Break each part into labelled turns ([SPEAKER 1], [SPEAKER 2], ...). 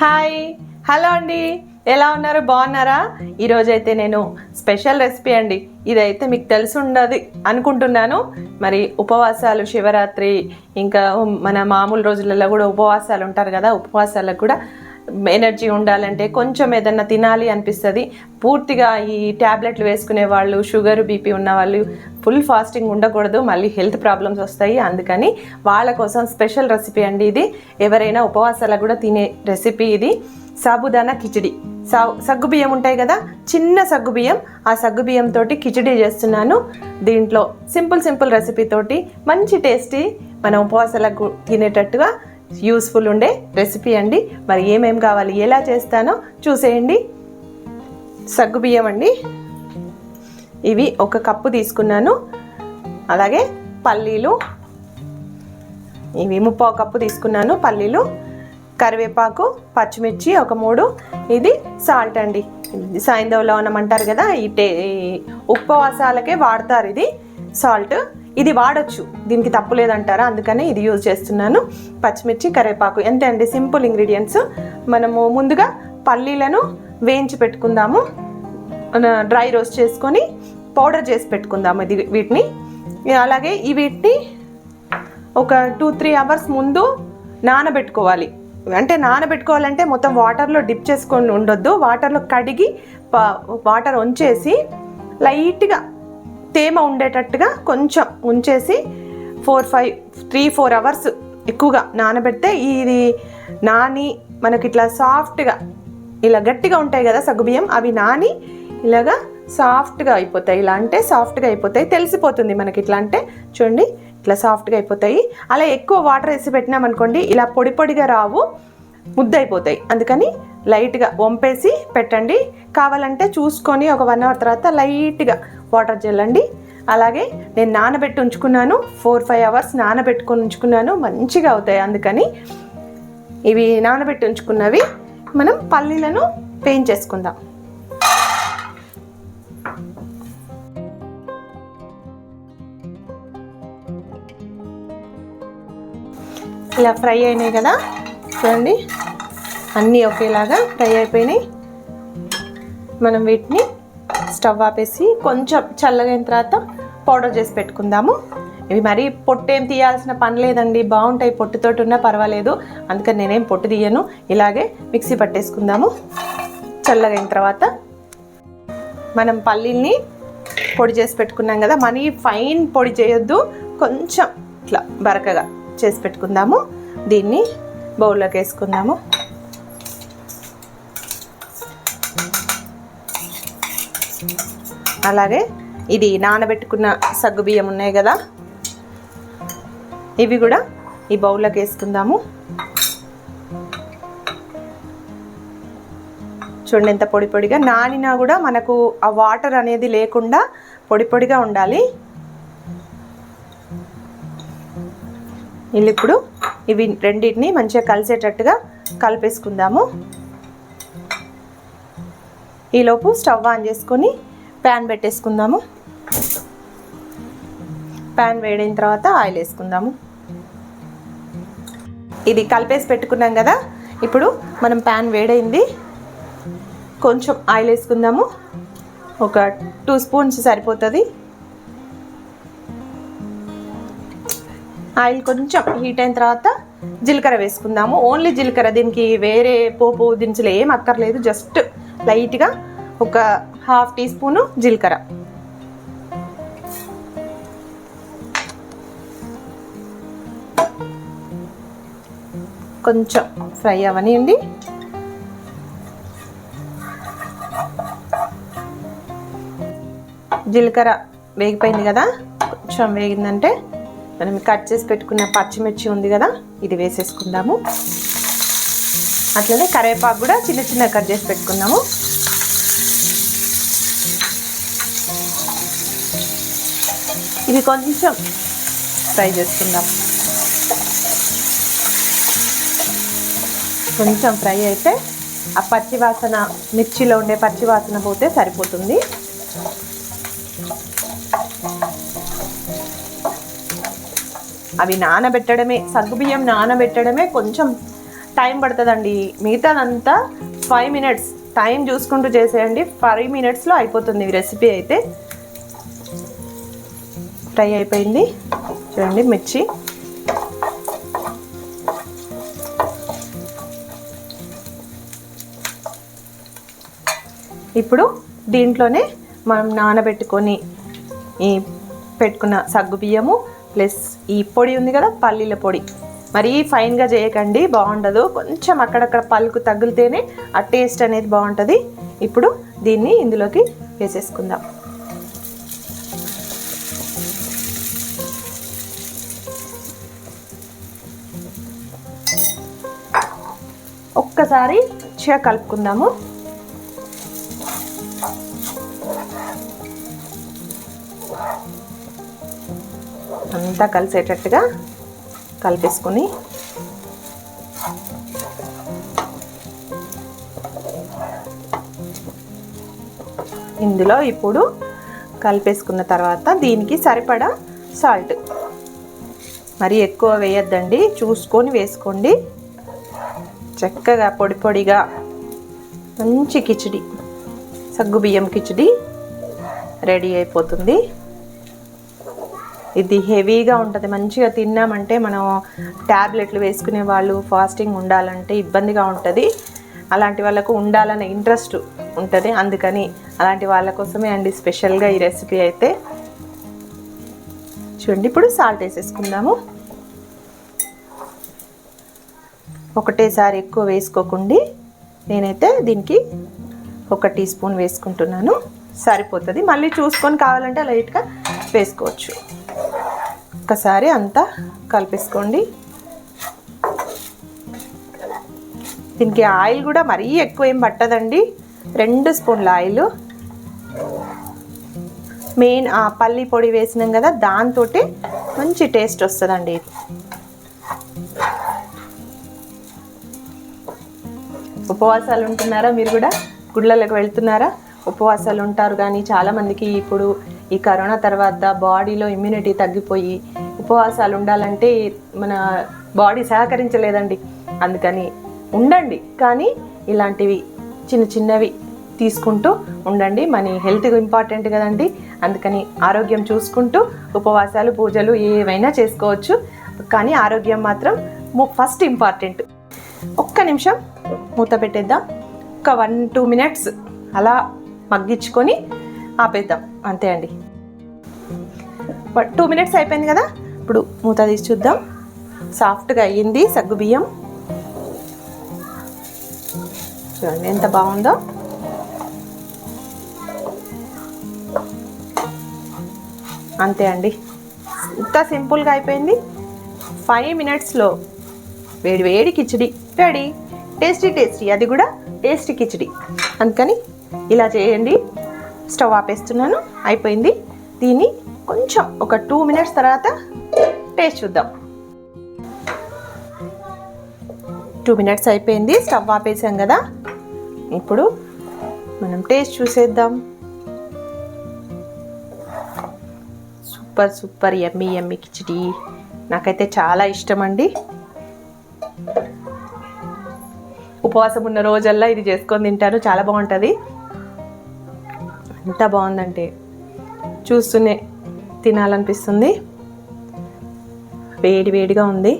[SPEAKER 1] Hi hello అండి, ఎలా ఉన్నారు? బాగున్నారా? ఈరోజైతే నేను స్పెషల్ రెసిపీ అండి. ఇదైతే మీకు తెలిసి ఉండదు అనుకుంటున్నాను. మరి ఉపవాసాలు, శివరాత్రి, ఇంకా మన మామూలు రోజులలో కూడా ఉపవాసాలు ఉంటారు కదా, ఉపవాసాలకు కూడా ఎనర్జీ ఉండాలంటే కొంచెం ఏదన్నా తినాలి అనిపిస్తుంది. పూర్తిగా ఈ ట్యాబ్లెట్లు వేసుకునే వాళ్ళు, షుగర్ బీపీ ఉన్న వాళ్ళు ఫుల్ ఫాస్టింగ్ ఉండకూడదు, మళ్ళీ హెల్త్ ప్రాబ్లమ్స్ వస్తాయి. అందుకని వాళ్ళ కోసం స్పెషల్ రెసిపీ అండి ఇది. ఎవరైనా ఉపవాసాలకు కూడా తినే రెసిపీ ఇది. సాబుదానా కిచిడి. సగ్గుబియ్యం ఉంటాయి కదా, చిన్న సగ్గుబియ్యం, ఆ సగ్గుబియ్యం తోటి కిచిడి చేస్తున్నాను. దీంట్లో సింపుల్ రెసిపీ తోటి మంచి టేస్టీ, మన ఉపవాసాలకు తినేటట్టుగా యూస్ఫుల్ ఉండే రెసిపీ అండి. మరి ఏమేం కావాలి, ఎలా చేస్తానో చూసేయండి. సగ్గుబియ్యం అండి, ఇవి 1 కప్పు తీసుకున్నాను. అలాగే పల్లీలు, ఇవి 3/4 కప్పు తీసుకున్నాను పల్లీలు. కరివేపాకు, పచ్చిమిర్చి 3. ఇది సాల్ట్ అండి, సాయంత్రం లవణం అంటారు కదా, ఈ ఉపవాసాలకే వాడతారు ఇది సాల్ట్. ఇది వాడొచ్చు, దీనికి తప్పు లేదంటారా, అందుకని ఇది యూజ్ చేస్తున్నాను. పచ్చిమిర్చి, కరివేపాకు, ఎంత అండి, సింపుల్ ఇంగ్రీడియంట్స్. మనము ముందుగా పల్లీలను వేయించి పెట్టుకుందాము, డ్రై రోస్ట్ చేసుకొని పౌడర్ చేసి పెట్టుకుందాము వీటిని. అలాగే వీటిని ఒక 2-3 అవర్స్ ముందు నానబెట్టుకోవాలి. అంటే నానబెట్టుకోవాలంటే మొత్తం వాటర్లో డిప్ చేసుకొని ఉండొద్దు, వాటర్లో కడిగి వాటర్ ఉంచేసి లైట్గా తేమ ఉండేటట్టుగా కొంచెం ఉంచేసి 3-4 అవర్స్ ఎక్కువగా నానబెడితే ఇది నాని మనకి ఇట్లా సాఫ్ట్గా, ఇలా గట్టిగా ఉంటాయి కదా సగ్గుబియ్యం, అవి నాని ఇలాగా సాఫ్ట్గా అయిపోతాయి. ఇలా అంటే సాఫ్ట్గా అయిపోతాయి, తెలిసిపోతుంది మనకి. ఇట్లా అంటే చూడండి, ఇట్లా సాఫ్ట్గా అయిపోతాయి. అలా ఎక్కువ వాటర్ వేసి పెట్టినామనుకోండి, ఇలా పొడిగా రావు, ముద్ద అయిపోతాయి. అందుకని లైట్గా వంపేసి పెట్టండి. కావాలంటే చూసుకొని ఒక 1 అవర్ తర్వాత లైట్గా వాటర్ చల్లండి. అలాగే నేను నానబెట్టి ఉంచుకున్నాను, 4-5 అవర్స్ నానబెట్టుకొని ఉంచుకున్నాను, మంచిగా అవుతాయి. అందుకని ఇవి నానబెట్టి ఉంచుకున్నవి మనం పల్లీలను వేయించేసుకుందాం. ఇలా ఫ్రై అయినాయి కదా, చూడండి అన్నీ ఒకేలాగా ఫ్రై అయిపోయినాయి. మనం వీటిని స్టవ్ ఆపేసి కొంచెం చల్లగైన తర్వాత పౌడర్ చేసి పెట్టుకుందాము. ఇవి మరీ పొట్టేం తీయాల్సిన పని లేదండి, బాగుంటాయి, పొట్టుతోటి ఉన్నా పర్వాలేదు. అందుకని నేనేం పొట్టు తీయను. ఇలాగే మిక్సీ పట్టేసుకుందాము. చల్లగైన తర్వాత మనం పల్లీల్ని పొడి చేసి పెట్టుకున్నాం కదా, మరీ ఫైన్ పొడి చేయొద్దు, కొంచెం ఇట్లా బరకగా చేసి పెట్టుకుందాము. దీన్ని బౌల్లోకి వేసుకుందాము. అలాగే ఇది నానబెట్టుకున్న సగ్గుబియ్యం ఉన్నాయి కదా, ఇవి కూడా ఈ బౌల్లోకి వేసుకుందాము. చూడండి ఎంత పొడిగా నానినా కూడా మనకు ఆ వాటర్ అనేది లేకుండా పొడిగా ఉండాలి. ఇప్పుడు ఇవి రెండింటిని మంచిగా కలిసేటట్టుగా కలిపేసుకుందాము. ఈలోపు స్టవ్ ఆన్ చేసుకొని ప్యాన్ పెట్టేసుకుందాము. ప్యాన్ వేడైన తర్వాత ఆయిల్ వేసుకుందాము. ఇది కలిపేసి పెట్టుకున్నాం కదా, ఇప్పుడు మనం ప్యాన్ వేడైంది, కొంచెం ఆయిల్ వేసుకుందాము. ఒక 2 స్పూన్స్ సరిపోతుంది. ఆయిల్ కొంచెం హీట్ అయిన తర్వాత జీలకర్ర వేసుకుందాము. ఓన్లీ జీలకర్ర, దీనికి వేరే పోపు దినుసులు ఏం అక్కర్లేదు, జస్ట్ లైట్గా ఒక 1/2 టీ స్పూను జీలకర్ర. కొంచెం ఫ్రై అవనియండి. జీలకర్ర వేగిపోయింది కదా, కొంచెం వేగిందంటే మనం కట్ చేసి పెట్టుకున్న పచ్చిమిర్చి ఉంది కదా, ఇది వేసేసుకుందాము. అట్లనే కరివేపాకు కూడా చిన్న కట్ చేసి పెట్టుకుందాము. ఇది కొంచెం ఫ్రై చేసుకుందాం. కొంచెం ఫ్రై అయితే ఆ పచ్చివాసన, మిర్చిలో ఉండే పచ్చివాసన పోతే సరిపోతుంది. అవి నానబెట్టడమే, సగ్గుబియ్యం నానబెట్టడమే కొంచెం టైం పడుతుందండి. మిగతాదంతా 5 minutes టైం చూసుకుంటూ చేసేయండి. 5 minutesలో అయిపోతుంది ఈ రెసిపీ అయితే. ఫ్రై అయిపోయింది చూడండి మిర్చి. ఇప్పుడు దీంట్లోనే మనం నానబెట్టుకొని పెట్టుకున్న సగ్గు బియ్యము ప్లస్ ఈ పొడి ఉంది కదా, పల్లీల పొడి. మరీ ఫైన్గా చేయకండి, బాగుండదు. కొంచెం అక్కడక్కడ పలుకు తగిలితేనే ఆ టేస్ట్ అనేది బాగుంటుంది. ఇప్పుడు దీన్ని ఇందులోకి వేసేసుకుందాం. ఒక్కసారి మంచిగా కలుపుకుందాము. అంతా కలిసేటట్టుగా కలిపేసుకొని ఇందులో ఇప్పుడు కలిపేసుకున్న తర్వాత దీనికి సరిపడా సాల్ట్. మరి ఎక్కువ వేయద్దండి, చూసుకొని వేసుకోండి. చక్కగా పొడి పొడిగా మంచి కిచిడి, సగ్గుబియ్యం కిచిడి రెడీ అయిపోతుంది. ఇది హెవీగా ఉంటుంది. మంచిగా తిన్నామంటే మనం ట్యాబ్లెట్లు వేసుకునే వాళ్ళు, ఫాస్టింగ్ ఉండాలంటే ఇబ్బందిగా ఉంటుంది. అలాంటి వాళ్ళకు ఉండాలనే ఇంట్రెస్ట్ ఉంటుంది. అందుకని అలాంటి వాళ్ళ కోసమే అండి స్పెషల్గా ఈ రెసిపీ అయితే. చూడండి ఇప్పుడు సాల్ట్ వేసేసుకుందాము. ఒకటేసారి ఎక్కువ వేసుకోకండి. నేనైతే దీనికి 1 టీ స్పూన్ వేసుకుంటున్నాను, సరిపోతుంది. మళ్ళీ చూసుకొని కావాలంటే లైట్గా వేసుకోవచ్చు. ఒకసారి అంతా కలిపేసుకోండి. దీనికి ఆయిల్ కూడా మరీ ఎక్కువ ఏం పట్టదండి, 2 స్పూన్ల ఆయిల్. మెయిన్ ఆ పల్లి పొడి వేసినాం కదా, దాంతో మంచి టేస్ట్ వస్తుందండి. ఉపవాసాలు ఉంటున్నారా మీరు కూడా? గుళ్ళలకు వెళ్తున్నారా? ఉపవాసాలు ఉంటారు. కానీ చాలామందికి ఇప్పుడు ఈ కరోనా తర్వాత బాడీలో ఇమ్యూనిటీ తగ్గిపోయి ఉపవాసాలు ఉండాలంటే మన బాడీ సహకరించలేదండి. అందుకని ఉండండి, కానీ ఇలాంటివి చిన్న చిన్నవి తీసుకుంటూ ఉండండి. మన హెల్త్ ఇంపార్టెంట్ కదండి. అందుకని ఆరోగ్యం చూసుకుంటూ ఉపవాసాలు, పూజలు ఏవైనా చేసుకోవచ్చు, కానీ ఆరోగ్యం మాత్రం ఫస్ట్ ఇంపార్టెంట్. ఒక్క నిమిషం మూత పెట్టేద్దాం. ఒక 1-2 minutes అలా మగ్గించుకొని ఆపేద్దాం, అంతే అండి. 2 minutes అయిపోయింది కదా. ఇప్పుడు మూత తీసి చూద్దాం. సాఫ్ట్గా అయ్యింది సగ్గుబియ్యం. చూడండి ఎంత బాగుందో. అంతే అండి, ఇంత సింపుల్గా అయిపోయింది. 5 minutesలో వేడి వేడి కిచిడి రెడీ. టేస్టీ టేస్టీ, అది కూడా టేస్టీ కిచిడి. అందుకని ఇలా చేయండి. స్టవ్ ఆపేస్తున్నాను, అయిపోయింది. దీన్ని కొంచెం ఒక 2 minutes తర్వాత టేస్ట్ చూద్దాం. 2 minutes అయిపోయింది, స్టవ్ ఆపేసాం కదా. ఇప్పుడు మనం టేస్ట్ చూసేద్దాం. సూపర్ సూపర్ యమ్మీ యమ్మీ కిచిడి. నాకైతే చాలా ఇష్టం అండి. ఉపవాసం ఉన్న రోజల్లా ఇది చేసుకొని తింటాను, చాలా బాగుంటుంది. ఎంత బాగుందంటే చూస్తూనే తినాలనిపిస్తుంది. వేడి వేడిగా ఉంది.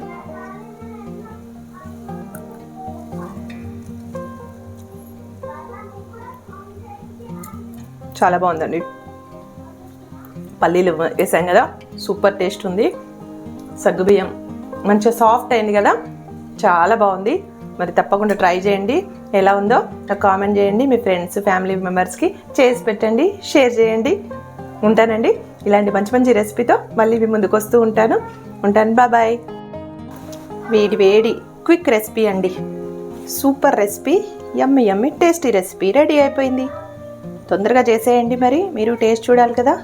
[SPEAKER 1] చాలా బాగుందండి. పల్లీలు వేసాం కదా, సూపర్ టేస్ట్ ఉంది. సగ్గుబియ్యం మంచిగా సాఫ్ట్ అయింది కదా, చాలా బాగుంది. మరి తప్పకుండా ట్రై చేయండి. ఎలా ఉందో నాకు కామెంట్ చేయండి. మీ ఫ్రెండ్స్, ఫ్యామిలీ మెంబర్స్కి చేసి పెట్టండి, షేర్ చేయండి. ఉంటానండి. ఇలాంటి మంచి మంచి రెసిపీతో మళ్ళీ మీ ముందుకు వస్తూ ఉంటాను. బాయ్. వేడి వేడి క్విక్ రెసిపీ అండి. సూపర్ రెసిపీ, యమ్మీ యమ్మీ టేస్టీ రెసిపీ రెడీ అయిపోయింది. తొందరగా చేసేయండి. మరి మీరు టేస్ట్ చూడాలి కదా.